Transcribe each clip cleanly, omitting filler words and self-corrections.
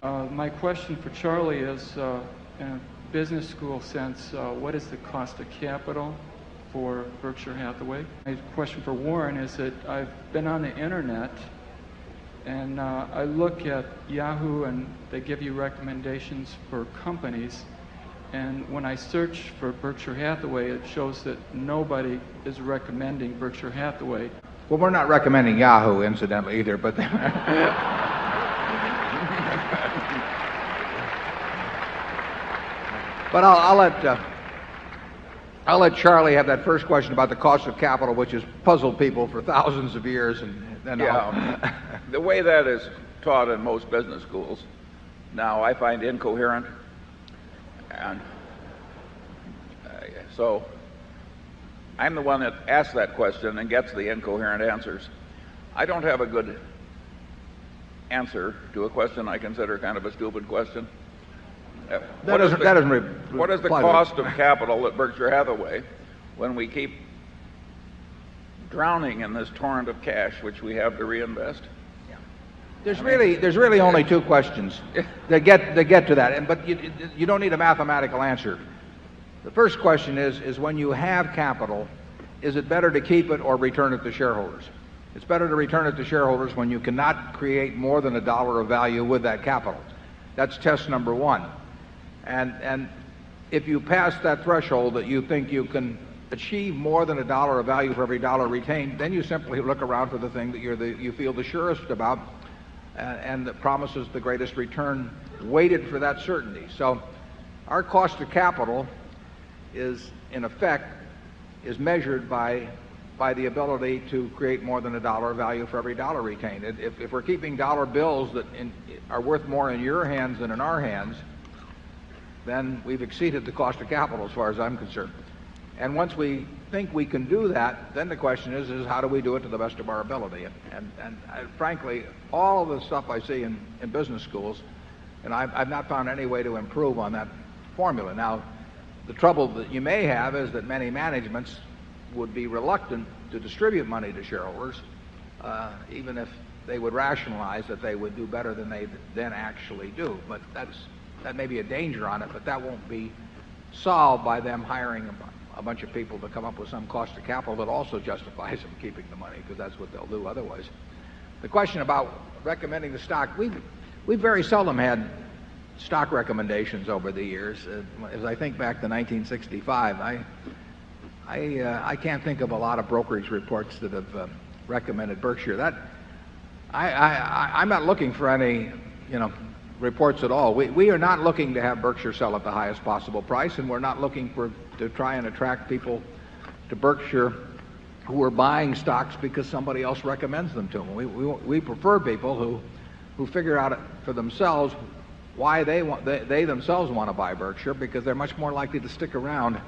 My question for Charlie is, in a business school sense, what is the cost of capital for Berkshire Hathaway? My question for Warren is that I've been on the internet and I look at Yahoo and they give you recommendations for companies, and when I search for Berkshire Hathaway, it shows that nobody is recommending Berkshire Hathaway. Well, we're not recommending Yahoo, incidentally, either, but but I'll let Charlie have that first question about the cost of capital, which has puzzled people for thousands of years, and then the way that is taught in most business schools now, I find incoherent, and so I'm the one that asks that question and gets the incoherent answers. I don't have a good answer to a question I consider kind of a stupid question. What is the cost of capital at Berkshire Hathaway when we keep drowning in this torrent of cash which we have to reinvest? There's really only two questions that get to that, but you don't need a mathematical answer. The first question is when you have capital, is it better to keep it or return it to shareholders? It's better to return it to shareholders when you cannot create more than $1 of value with that capital. That's test number one. And if you pass that threshold that you think you can achieve more than $1 of value for every dollar retained, then you simply look around for the thing that you feel the surest about and that promises the greatest return weighted for that certainty. So our cost of capital is, in effect, is measured by the ability to create more than $1 of value for every dollar retained. If we're keeping dollar bills that are worth more in your hands than in our hands, then we've exceeded the cost of capital as far as I'm concerned. And once we think we can do that, then the question is how do we do it to the best of our ability? And frankly, all of the stuff I see in business schools, and I've not found any way to improve on that formula. Now, the trouble that you may have is that many managements would be reluctant to distribute money to shareholders, even if they would rationalize that they would do better than they then actually do. But that may be a danger on it, but that won't be solved by them hiring a bunch of people to come up with some cost of capital that also justifies them keeping the money, because that's what they'll do otherwise. The question about recommending the stock, we've very seldom had stock recommendations over the years. As I think back to 1965, I can't think of a lot of brokerage reports that have recommended Berkshire. I'm not looking for any, reports at all. We are not looking to have Berkshire sell at the highest possible price, and we're not looking to try and attract people to Berkshire who are buying stocks because somebody else recommends them to them. We prefer people who figure out for themselves why they themselves want to buy Berkshire, because they're much more likely to stick around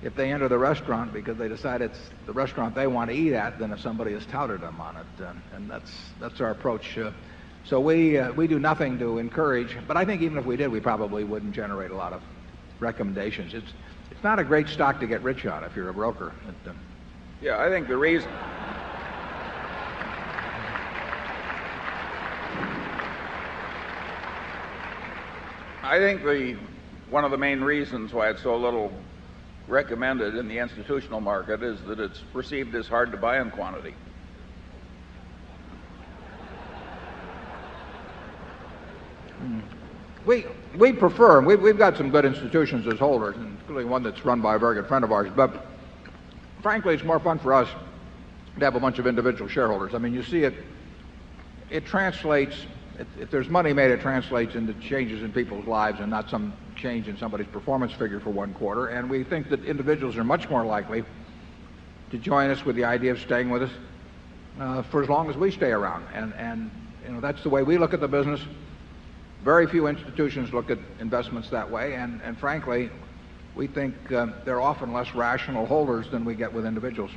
if they enter the restaurant because they decide it's the restaurant they want to eat at than if somebody has touted them on it. And that's our approach. So we do nothing to encourage, but I think even if we did, we probably wouldn't generate a lot of recommendations. It's not a great stock to get rich on if you're a broker. Yeah, I think the reason one of the main reasons why it's so little recommended in the institutional market is that it's perceived as hard to buy in quantity. We prefer, we've got some good institutions as holders, including one that's run by a very good friend of ours, but frankly it's more fun for us to have a bunch of individual shareholders. I mean, you see it translates, if there's money made, it translates into changes in people's lives and not some change in somebody's performance figure for one quarter. And we think that individuals are much more likely to join us with the idea of staying with us for as long as we stay around. And that's the way we look at the business. Very few institutions look at investments that way, and frankly, we think they're often less rational holders than we get with individuals.